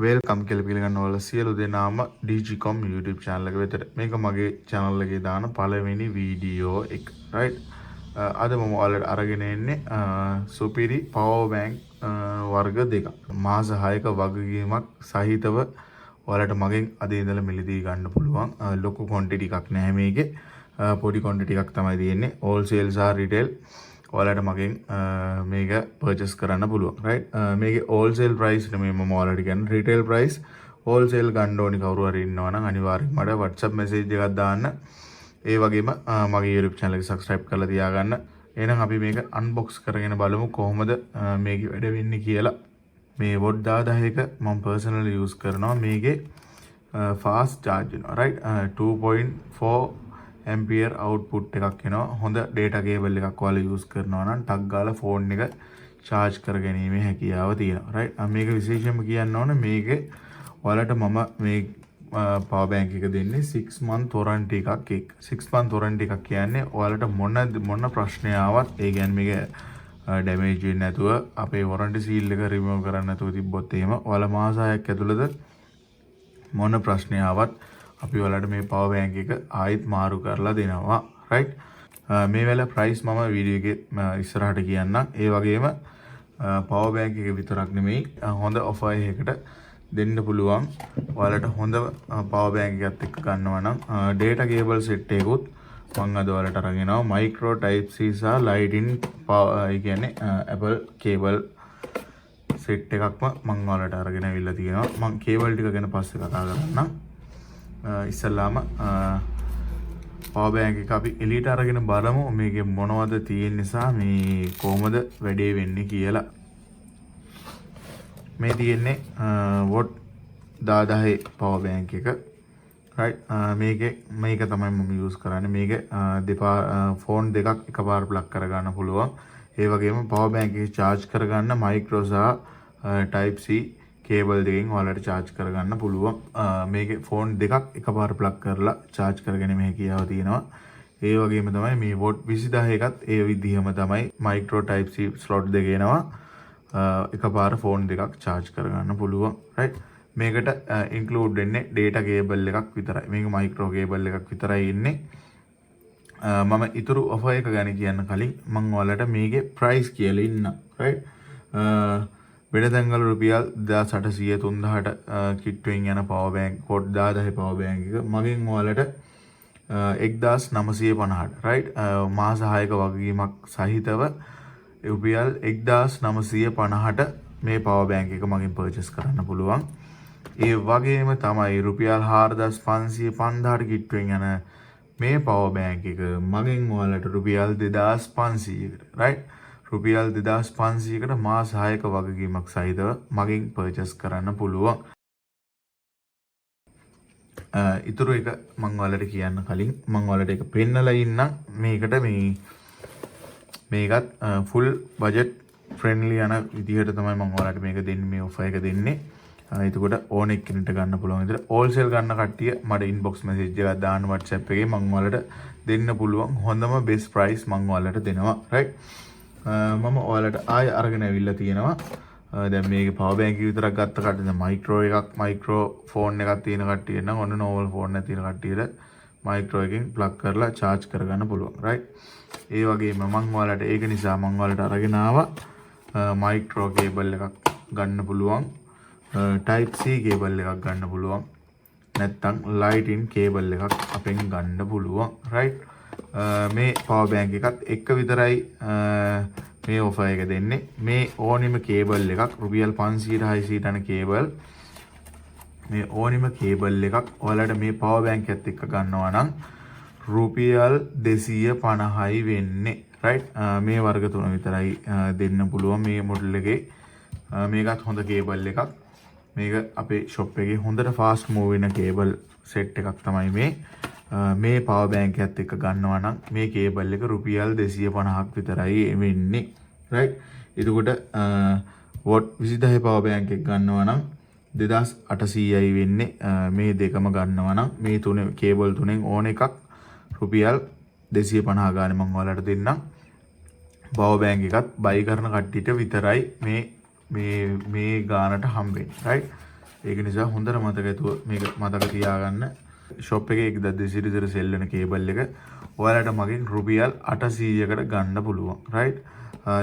Welcome කියලා පිළිගන්න ඕල සියලු දෙනාම DigiCom YouTube channel එක වෙතට. මේක මගේ channel එකේ දාන පළවෙනි වීඩියෝ එක. right? අද මම ඔයාලට අරගෙන එන්නේ සුපිරි power bank වර්ග දෙකක්. මාස 6ක වගකීමක් සහිතව ඔයාලට මගෙන් අද ඉඳලා මිලදී ගන්න පුළුවන්. ලොකු quantity එකක් නැහැ මේකේ. පොඩි quantity එකක් තමයි තියෙන්නේ. wholesale සහ retail ඔයාලට මගෙන් මේක purchase කරන්න පුළුවන් right මේකේ wholesale price නෙමෙයි මම ඔයාලට කියන්නේ retail price wholesale ගන්න ඕනි කවුරු හරි ඉන්නවා නම් අනිවාර්යෙන් මට WhatsApp message එකක් දාන්න ඒ වගේම මගේ YouTube channel එක subscribe කරලා තියාගන්න එහෙනම් අපි මේක unbox කරගෙන බලමු කොහොමද මේකේ වැඩ වෙන්නේ කියලා මේ watt 10000ක මම personally use කරනවා මේකේ fast charge වෙනවා right 2.4 ampere output එකක් එනවා හොඳ data cable එකක් ඔයාලා use කරනවා නම් ටක් ගාලා phone එක charge කරගැනීමේ හැකියාව තියෙනවා right මේක විශේෂයෙන්ම කියන්න ඕනේ මේකේ ඔයාලට මම මේ power bank එක දෙන්නේ 6 month warranty එකක් 6 month warranty එකක් කියන්නේ ඔයාලට මොන ප්‍රශ්නය ආවත් ඒ කියන්නේ මේක damage වෙන්නේ නැතුව අපේ warranty seal එක remove කරන්න නැතුව තිබ්බොත් එහෙම ඔයාලා මාස 6ක් ඇතුළත මොන ප්‍රශ්නය ආවත් අපි ඔයාලට මේ power bank එක ආයෙත් මාරු කරලා දෙනවා right මේ වෙලාව price මම වීඩියෝ එකේ ඉස්සරහට කියන්නම් ඒ වගේම power bank එක විතරක් නෙමෙයි හොඳ offer එකකට දෙන්න පුළුවන් ඔයාලට හොඳ power bank එකත් එක්ක ගන්නවා නම් data cable set එකකුත් මම අද ඔයාලට අරගෙන ආවා micro type C සහ lightning ඒ කියන්නේ Apple cable set එකක්ම මම ඔයාලට අරගෙන අවිල්ලා තියෙනවා මම cable ටික ගැන පස්සේ කතා කරන්නම් ඉස්සල්ලාම power bank එක අපි එළියට අරගෙන බලමු මේකේ මොනවද තියෙන නිසා මේ කොහොමද වැඩේ වෙන්නේ කියලා මේ තියෙන්නේ watt 10000 power bank එක right මේක තමයි මම use කරන්නේ මේක phone දෙකක් එකපාර plug කරගන්න පුළුවන් ඒ වගේම power bank එක charge කරගන්න micro සහ type C කේබල් දෙකෙන් ඔයාලට charge කරගන්න පුළුවන්. මේකේ phone දෙකක් එකපාර plug කරලා charge කරගෙන හැකියාව තියෙනවා. ඒ වගේම තමයි මේ watt 20000 එකත් ඒ විදිහම තමයි micro type C slot දෙක එනවා. එකපාර phone දෙකක් charge කරගන්න පුළුවන්. right මේකට include වෙන්නේ data cable එකක් විතරයි. මේක micro cable එකක් විතරයි ඉන්නේ. මම ඊතුරු offer එක ගැන කියන්න කලින් මම ඔයාලට මේකේ price කියලා ඉන්නම්. right වෙන තැන්වල රුපියල් 2800 3000ට කිට්ටුවෙන් යන power bank watt 10000 power bank එක මගෙන් ඔයාලට 1950ට right මාස 6ක වගකීමක් සහිතව රුපියල් 1950ට මේ power bank එක මගෙන් purchase කරන්න පුළුවන්. ඒ වගේම තමයි රුපියල් 4500 5000ට කිට්ටුවෙන් යන මේ power bank එක මගෙන් ඔයාලට රුපියල් 2500කට right රුපියල් 2500කට මාස 6ක වගකීමක් සහිතව මගෙන් purchase කරන්න පුළුවන්. ඊටු එක මම ඔයාලට කියන්න කලින් මම ඔයාලට එක පෙන්නලා ඉන්නම් මේකට මේකත් full budget friendly යන විදිහට තමයි මම ඔයාලට මේක දෙන්නේ මේ offer එක දෙන්නේ. එතකොට ඕන එක්කෙනෙක්ට ගන්න පුළුවන් විදිහට wholesale ගන්න කට්ටිය මට inbox message එකක් දාන්න WhatsApp එකේ මම ඔයාලට දෙන්න පුළුවන් හොඳම best price මම ඔයාලට දෙනවා right මම ඔයාලට ආය අරගෙන ඇවිල්ලා තියෙනවා දැන් මේකේ power bank එක විතරක් ගත්ත කට්ටිය දැන් micro phone එකක් තියෙන කට්ටිය නම් ඔන්න normal phone එක තියෙන කට්ටියට micro එකෙන් plug කරලා charge කරගන්න පුළුවන් right ඒ වගේම මම ඔයාලට ඒක නිසා මම ඔයාලට අරගෙන ආවා micro cable එකක් ගන්න පුළුවන් type C cable එකක් ගන්න පුළුවන් නැත්නම් lightning cable එකක් අපෙන් ගන්න පුළුවන් right මේ power bank එකත් එක විතරයි මේ offer එක දෙන්නේ මේ ඕනිම cable එකක් රුපියල් 500 600 යන cable මේ ඕනිම cable එකක් ඔයාලට මේ power bank එකත් එක්ක ගන්නවා නම් රුපියල් 250යි වෙන්නේ right මේ වර්ග තුන විතරයි දෙන්න පුළුවන් මේ model එකේ මේකත් හොඳ cable එකක් මේක අපේ shop එකේ හොඳට fast move වෙන cable set එකක් තමයි මේ power bank එකත් එක්ක ගන්නවා නම් මේ cable එක රුපියල් 250ක් විතරයි වෙන්නේ right එතකොට watt 20000 power bank එක ගන්නවා නම් 2800යි වෙන්නේ මේ දෙකම ගන්නවා නම් මේ තුනේ cable තුනෙන් ඕන එකක් රුපියල් 250 ගානේ මම ඔයාලට දෙන්නම් power bank එකත් buy කරන කට්ටියට විතරයි මේ ගානට හම්බෙන්නේ right ඒක නිසා හොඳට මතකයි මේක මතක තියාගන්න. ෂොප් එකේ 1200 විතර සෙල් වෙන කේබල් එක ඔයාලට මගෙන් රුපියල් 800කට ගන්න පුළුවන්. රයිට්.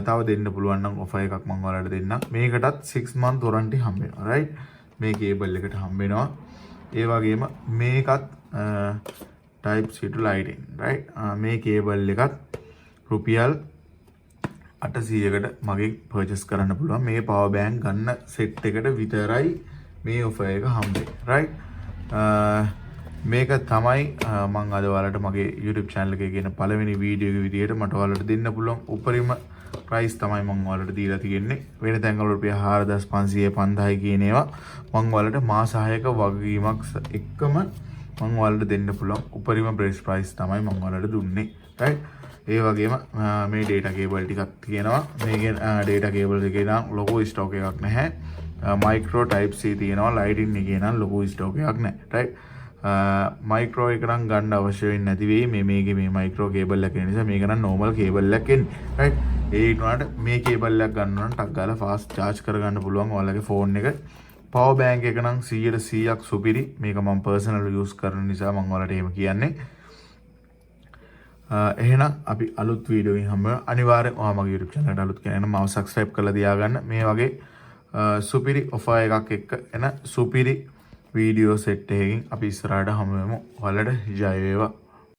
තව දෙන්න පුළුවන් නම් ඔෆර් එකක් මම ඔයාලට දෙන්නම්. මේකටත් 6 month warranty හම්බ වෙනවා. රයිට්. මේ කේබල් එකට හම්බ වෙනවා. ඒ වගේම මේකත් type C to lighting. Right. මේ කේබල් එකත් රුපියල් 800කට මගෙන් පර්චේස් කරන්න පුළුවන්. මේ පවර් බෑන්ක් ගන්න සෙට් එකට විතරයි මේ ඔෆර් එක හම්බෙන්නේ. රයිට්. මේක තමයි මම අද ඔයාලට මගේ YouTube channel එකේ කියන පළවෙනි වීඩියෝ එක විදියට මට ඔයාලට දෙන්න පුළුවන් උපරිම price තමයි මම ඔයාලට දීලා තියෙන්නේ. වෙන තැන්වල රුපියල් 4500 5000 කියන ඒවා මම ඔයාලට මාස 6ක වගකීමක් එක්කම මම ඔයාලට දෙන්න පුළුවන් උපරිම best price තමයි මම ඔයාලට දුන්නේ. right. ඒ වගේම මේ data cable ටිකක් තියෙනවා. මේකේ data cable එකේ නම් ලොකු stock එකක් නැහැ. micro type C තියෙනවා. lighting එකේ නම් ලොකු stock එකක් නැහැ. right. මයික්‍රෝ එක නම් ගන්න අවශ්‍ය වෙන්නේ නැති වෙයි. මේකේ මේ මයික්‍රෝ කේබල් එක නිසා මේක නම් normal කේබල් එකක් එන්නේ. right. ඒ වුණාට මේ කේබල් එකක් ගන්න නම් ටක් ගාලා fast charge කරගන්න පුළුවන් ඔයාලගේ phone එක. power bank එක නම් 100%ක් සුපිරි. මේක මම personal use කරන නිසා මම ඔයාලට එහෙම කියන්නේ. එහෙනම් අපි අලුත් වීඩියෝ එකකින් හම්බ වෙනවා. අනිවාර්යෙන් ඔයා මගේ YouTube channel එකට අලුත් කෙනෙක් නම් මාව subscribe කරලා තියාගන්න. මේ වගේ සුපිරි offer එකක් එක්ක එන සුපිරි වීඩියෝ සෙට් එකකින් අපි ඉස්සරහට හමු වෙමු. ඔයාලට ජය වේවා.